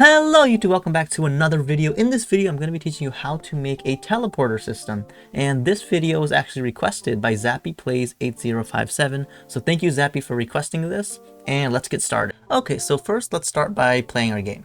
Hello YouTube, welcome back to another video. In this video, I'm going to be teaching you how to make a teleporter system. And this video was actually requested by ZappyPlays8057. So thank you Zappy for requesting this, and let's get started. Okay, so first let's start by playing our game.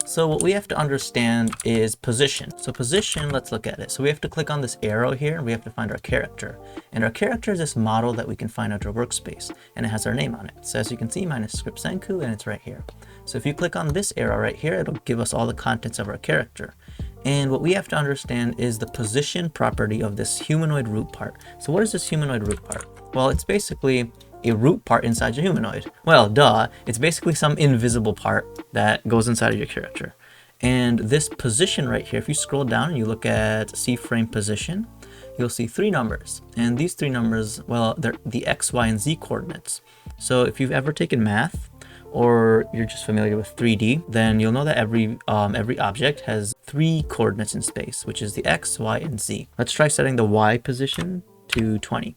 So what we have to understand is position. So position, let's look at it. So we have to click on this arrow here, and we have to find our character. And our character is this model that we can find under workspace, and it has our name on it. So as you can see, mine is Script Senku, and it's right here. So if you click on this arrow right here, it'll give us all the contents of our character. And what we have to understand is the position property of this humanoid root part. So what is this humanoid root part? Well, it's basically a root part inside your humanoid. Well, duh, it's basically some invisible part that goes inside of your character. And this position right here, if you scroll down and you look at C-frame position, you'll see three numbers. And these three numbers, well, they're the X, Y, and Z coordinates. So if you've ever taken math, or you're just familiar with 3D, then you'll know that every object has three coordinates in space, which is the X, Y, and Z. Let's try setting the Y position to 20.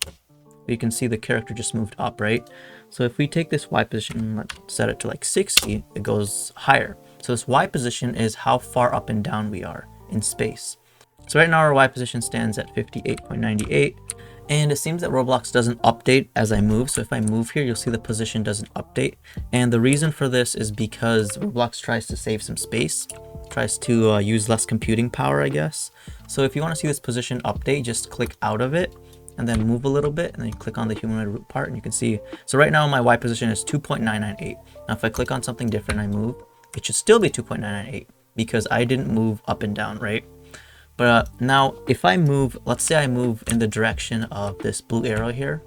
You can see the character just moved up, right? So if we take this Y position, let's set it to like 60, it goes higher. So this Y position is how far up and down we are in space. So right now our Y position stands at 58.98. And it seems that Roblox doesn't update as I move. So if I move here, you'll see the position doesn't update. And the reason for this is because Roblox tries to save some space, tries to use less computing power, I guess. So if you want to see this position update, just click out of it and then move a little bit, and then you click on the humanoid root part, and you can see. So right now my Y position is 2.998. Now if I click on something different, I move, it should still be 2.998 because I didn't move up and down, right? But now if I move, let's say I move in the direction of this blue arrow here.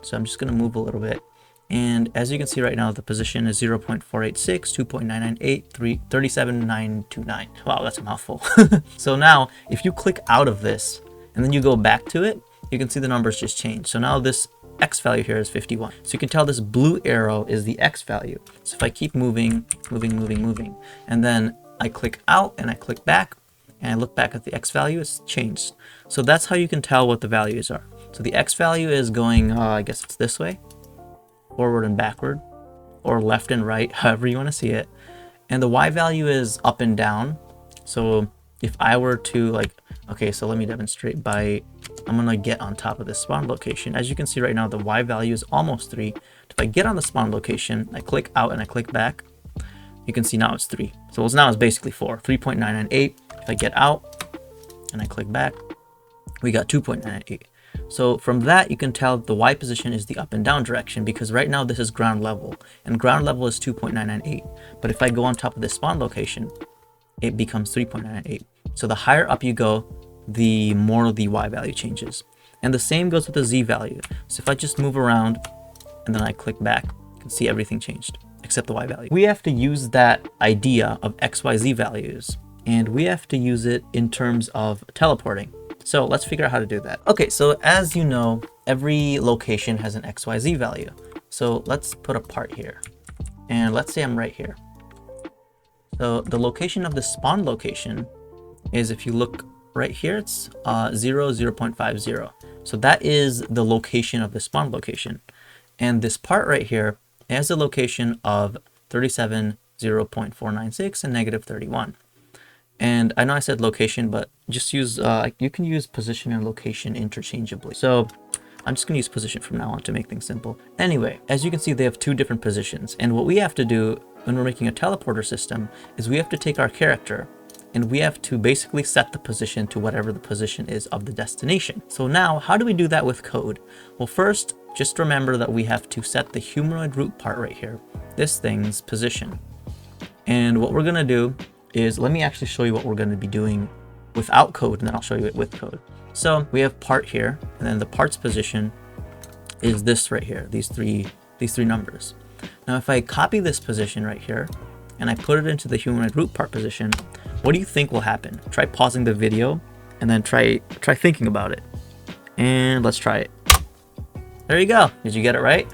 So I'm just going to move a little bit. And as you can see right now, the position is 0.486, 2.998, 37929. Wow, that's a mouthful. So now if you click out of this and then you go back to it, you can see the numbers just change. So now this X value here is 51. So you can tell this blue arrow is the X value. So if I keep moving, and then I click out and I click back, and I look back at the X value, it's changed. So that's how you can tell what the values are. So the X value is going, I guess it's this way, forward and backward, or left and right, however you want to see it. And the Y value is up and down. So if I were to okay, so let me demonstrate by, I'm gonna get on top of this spawn location. As you can see right now, the Y value is almost 3. If I get on the spawn location, I click out and I click back, you can see now it's 3. So now it's basically 4, 3.998. If I get out and I click back, we got 2.98. So from that, you can tell the Y position is the up and down direction, because right now this is ground level and ground level is 2.998. But if I go on top of this spawn location, it becomes 3.98. So the higher up you go, the more the Y value changes. And the same goes with the Z value. So if I just move around and then I click back, you can see everything changed except the Y value. We have to use that idea of XYZ values, and we have to use it in terms of teleporting. So let's figure out how to do that. Okay, so as you know, every location has an XYZ value. So let's put a part here. And let's say I'm right here. So the location of the spawn location is, if you look right here, it's 0.50. So that is the location of the spawn location. And this part right here has a location of 37, 0.496, and negative 31. And I know I said location, but just use, you can use position and location interchangeably. So I'm just going to use position from now on to make things simple. Anyway, as you can see, they have two different positions. And what we have to do when we're making a teleporter system is we have to take our character and we have to basically set the position to whatever the position is of the destination. So now, how do we do that with code? Well, first, just remember that we have to set the humanoid root part right here, this thing's position. And what we're going to do is, let me actually show you what we're going to be doing without code, and then I'll show you it with code. So we have part here, and then the part's position is this right here, these three numbers. Now if I copy this position right here and I put it into the humanoid root part position, what do you think will happen? Try pausing the video and then try thinking about it. And let's try it. There you go. Did you get it right?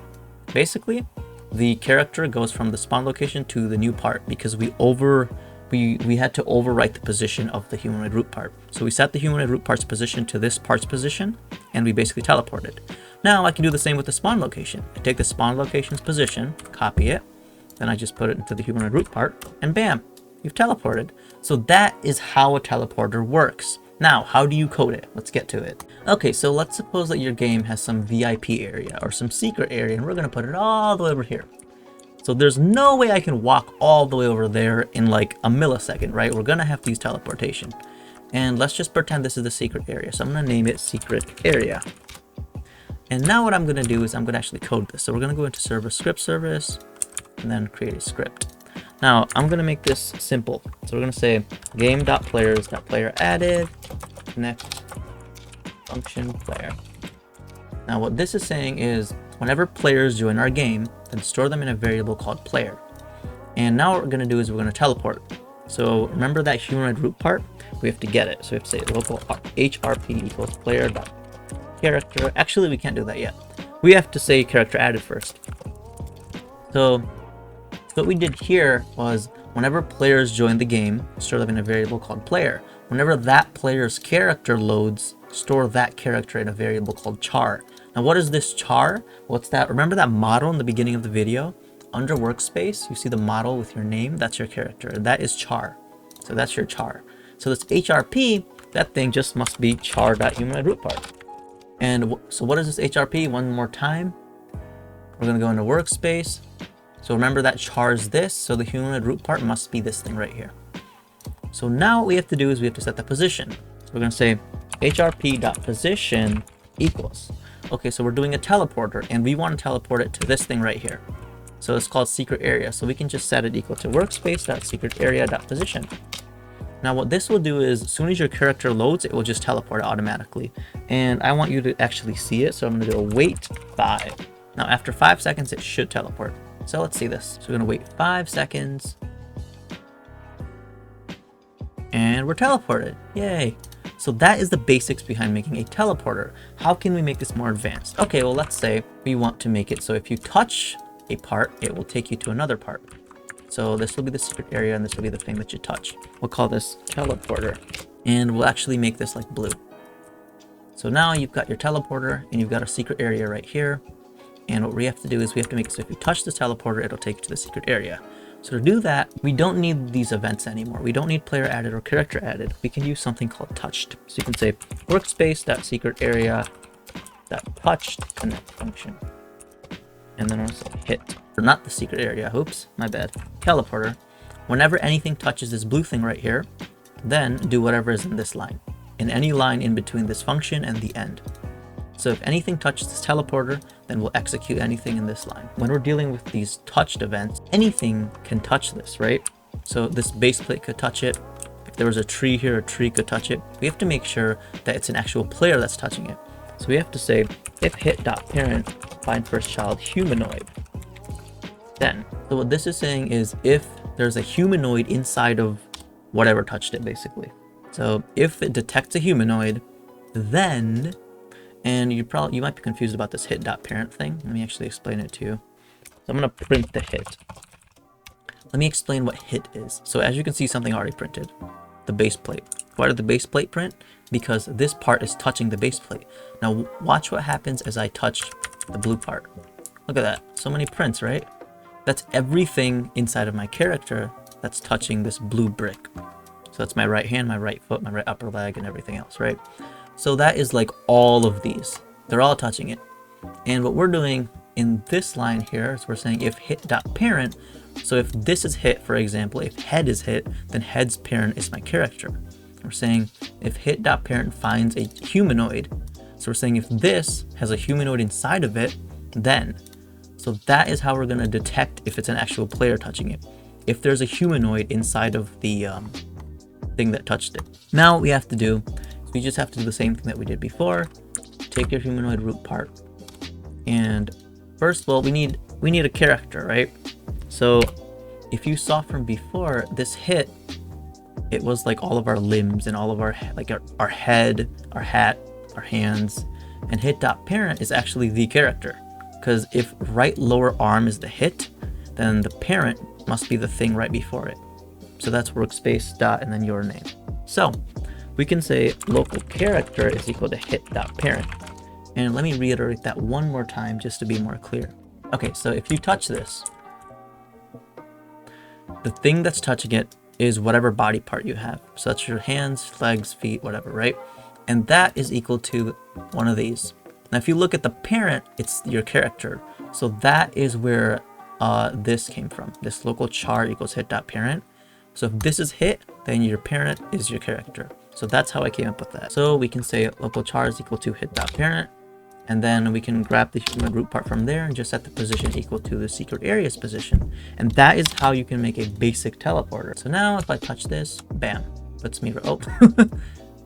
Basically, the character goes from the spawn location to the new part because we had to overwrite the position of the humanoid root part. So we set the humanoid root part's position to this part's position, and we basically teleported. Now I can do the same with the spawn location. I take the spawn location's position, copy it, then I just put it into the humanoid root part, and bam, you've teleported. So that is how a teleporter works. Now, how do you code it? Let's get to it. Okay, so let's suppose that your game has some VIP area or some secret area, and we're gonna put it all the way over here. So there's no way I can walk all the way over there in like a millisecond, right? We're gonna have to use teleportation. And let's just pretend this is the secret area. So I'm gonna name it secret area. And now what I'm gonna do is I'm gonna actually code this. So we're gonna go into server script service and then create a script. Now I'm gonna make this simple. So we're gonna say game.players.player added connect function player. Now what this is saying is whenever players join our game, then store them in a variable called player. And now what we're gonna do is we're gonna teleport. So remember that humanoid root part? We have to get it. So we have to say local hrp equals player.character. Actually, we can't do that yet. We have to say character added first. So what we did here was whenever players join the game, store them in a variable called player. Whenever that player's character loads, store that character in a variable called char. Now what is this char? What's that? Remember that model in the beginning of the video? Under workspace, you see the model with your name, that's your character. That is char. So that's your char. So this HRP, that thing just must be char.humanoidRootPart. And so what is this HRP? One more time. We're gonna go into workspace. So remember that char is this, so the humanoid root part must be this thing right here. So now what we have to do is we have to set the position. So we're gonna say hrp.position equals. Okay, so we're doing a teleporter and we want to teleport it to this thing right here. So it's called secret area. So we can just set it equal to workspace.secretarea.position. Now what this will do is as soon as your character loads, it will just teleport it automatically. And I want you to actually see it. So I'm gonna do a wait 5. Now after 5 seconds, it should teleport. So let's see this. So we're gonna wait 5 seconds. And we're teleported, yay. So that is the basics behind making a teleporter. How can we make this more advanced? Okay, well let's say we want to make it so if you touch a part, it will take you to another part. So this will be the secret area and this will be the thing that you touch. We'll call this teleporter and we'll actually make this like blue. So now you've got your teleporter and you've got a secret area right here. And what we have to do is we have to make it so if you touch this teleporter, it'll take you to the secret area. So to do that, we don't need these events anymore. We don't need player added or character added. We can use something called touched. So you can say workspace.secretarea.touched connect function. And then also hit, or not the secret area, oops, my bad. Teleporter, whenever anything touches this blue thing right here, then do whatever is in this line, in any line in between this function and the end. So if anything touches this teleporter, then we'll execute anything in this line. When we're dealing with these touched events, anything can touch this, right? So this base plate could touch it. If there was a tree here, a tree could touch it. We have to make sure that it's an actual player that's touching it. So we have to say if hit.parent find first child humanoid. Then, so what this is saying is if there's a humanoid inside of whatever touched it, basically. So if it detects a humanoid, then, and you might be confused about this hit.parent thing. Let me actually explain it to you. So I'm gonna print the hit. Let me explain what hit is. So as you can see, something already printed, the base plate. Why did the base plate print? Because this part is touching the base plate. Now watch what happens as I touch the blue part. Look at that, so many prints, right? That's everything inside of my character that's touching this blue brick. So that's my right hand, my right foot, my right upper leg, and everything else, right? So that is like all of these. They're all touching it. And what we're doing in this line here is we're saying if hit.parent, so if this is hit, for example, if head is hit, then head's parent is my character. We're saying if hit.parent finds a humanoid, so we're saying if this has a humanoid inside of it, then. So that is how we're going to detect if it's an actual player touching it. If there's a humanoid inside of the thing that touched it. Now what we have to do, we just have to do the same thing that we did before. Take your humanoid root part. And first of all, we need a character, right? So if you saw from before, this hit, it was like all of our limbs and all of our, like our head, our hat, our hands, and hit.parent is actually the character. Because if right lower arm is the hit, then the parent must be the thing right before it. So that's workspace dot and then your name. So we can say local character is equal to hit.parent. And let me reiterate that one more time just to be more clear. Okay, so if you touch this, the thing that's touching it is whatever body part you have. So that's your hands, legs, feet, whatever, right? And that is equal to one of these. Now, if you look at the parent, it's your character. So that is where this came from. This local char equals hit.parent. So if this is hit, then your parent is your character. So that's how I came up with that. So we can say local char is equal to hit.parent. And then we can grab the human root part from there and just set the position equal to the secret area's position. And that is how you can make a basic teleporter. So now if I touch this, bam, puts me, oh,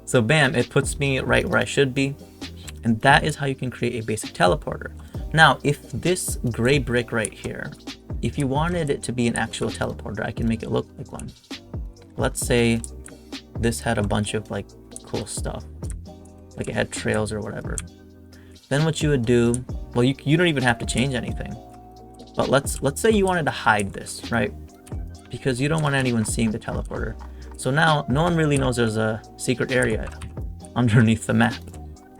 so bam, it puts me right where I should be. And that is how you can create a basic teleporter. Now, if this gray brick right here, if you wanted it to be an actual teleporter, I can make it look like one. Let's say this had a bunch of like cool stuff, like it had trails or whatever. Then what you would do, well, you don't even have to change anything. But let's say you wanted to hide this, right? Because you don't want anyone seeing the teleporter. So now no one really knows there's a secret area underneath the map,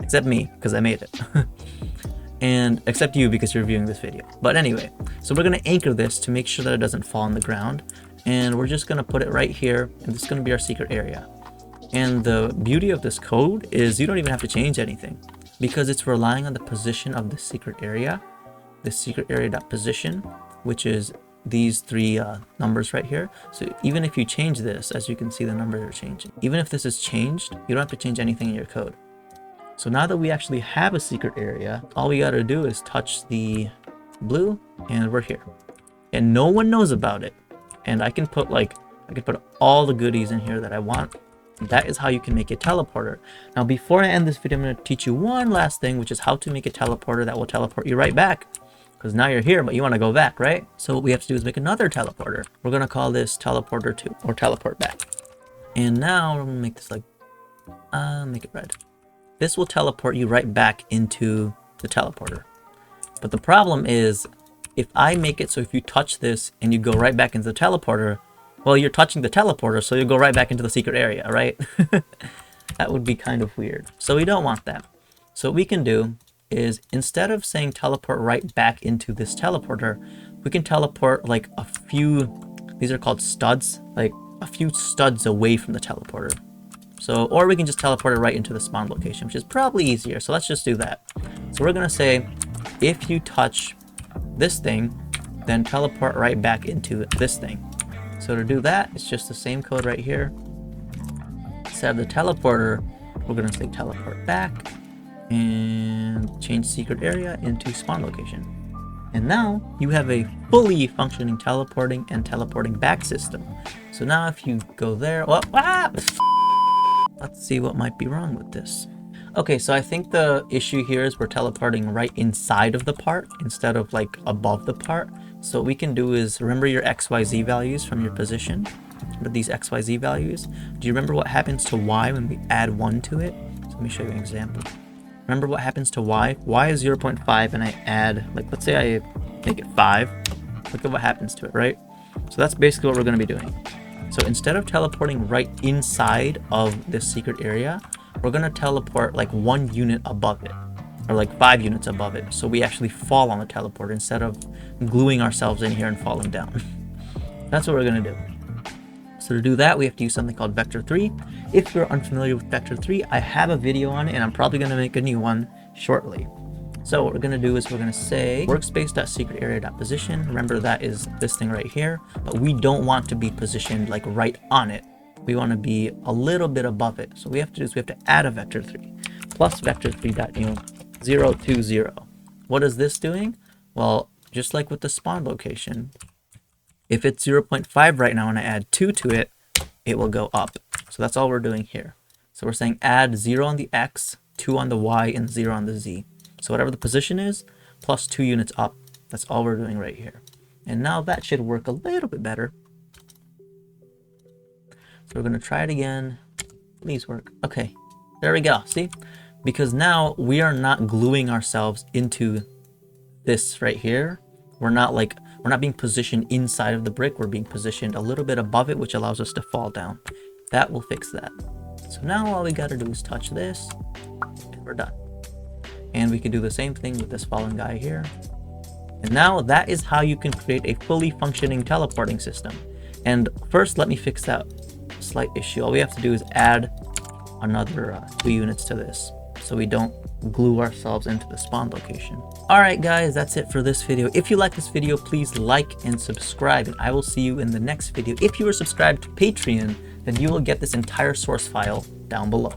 except me, because I made it. And except you, because you're viewing this video. But anyway, so we're going to anchor this to make sure that it doesn't fall on the ground. And we're just going to put it right here, and this is going to be our secret area. And the beauty of this code is you don't even have to change anything, because it's relying on the position of the secret area, the secret area.position, which is these three numbers right here. So even if you change this, as you can see, the numbers are changing. Even if this is changed, you don't have to change anything in your code. So now that we actually have a secret area, all we got to do is touch the blue and we're here. And no one knows about it. And I can put all the goodies in here that I want. That is how you can make a teleporter. Now, before I end this video, I'm going to teach you one last thing, which is how to make a teleporter that will teleport you right back. Because now you're here, but you want to go back, right? So what we have to do is make another teleporter. We're going to call this teleporter 2, or teleport back. And now we're going to make this like, make it red. This will teleport you right back into the teleporter. But the problem is, if I make it so if you touch this and you go right back into the teleporter, well, you're touching the teleporter, so you'll go right back into the secret area, right? That would be kind of weird. So we don't want that. So what we can do is, instead of saying teleport right back into this teleporter, we can teleport like a few, these are called studs, like a few studs away from the teleporter. So, or we can just teleport it right into the spawn location, which is probably easier. So let's just do that. So we're going to say, if you touch this thing, then teleport right back into this thing. So to do that, it's just the same code right here. Instead of the teleporter, we're going to say teleport back and change secret area into spawn location. And now you have a fully functioning teleporting and teleporting back system. So now if you go there, oh, let's see what might be wrong with this. Okay, so I think the issue here is we're teleporting right inside of the part instead of like above the part. So what we can do is, remember your XYZ values from your position? Remember these XYZ values? Do you remember what happens to Y when we add 1 to it? So let me show you an example. Remember what happens to Y? Y is 0.5 and I add, like, let's say I make it 5. Look at what happens to it, right? So that's basically what we're going to be doing. So instead of teleporting right inside of this secret area, we're going to teleport like 1 unit above it, or like 5 units above it. So we actually fall on the teleporter instead of gluing ourselves in here and falling down. That's what we're going to do. So to do that, we have to use something called vector 3. If you're unfamiliar with vector 3, I have a video on it and I'm probably going to make a new one shortly. So what we're going to do is we're going to say workspace.secretarea.position. Remember, that is this thing right here, but we don't want to be positioned like right on it. We want to be a little bit above it. So what we have to do is we have to add a vector 3 plus vector 3.new 0 to 0. What is this doing? Well, just like with the spawn location, if it's 0.5 right now and I add 2 to it, it will go up. So that's all we're doing here. So we're saying add 0 on the X, 2 on the Y, and 0 on the Z. So whatever the position is, plus 2 units up. That's all we're doing right here. And now that should work a little bit better. So we're going to try it again. Please work. Okay, there we go. See? Because now we are not gluing ourselves into this right here. We're not being positioned inside of the brick. We're being positioned a little bit above it, which allows us to fall down. That will fix that. So now all we got to do is touch this and we're done. And we can do the same thing with this fallen guy here. And now that is how you can create a fully functioning teleporting system. And first, let me fix that slight issue. All we have to do is add another 2 units to this so we don't glue ourselves into the spawn location. Alright guys, that's it for this video. If you like this video, please like and subscribe, and I will see you in the next video. If you are subscribed to Patreon, then you will get this entire source file down below.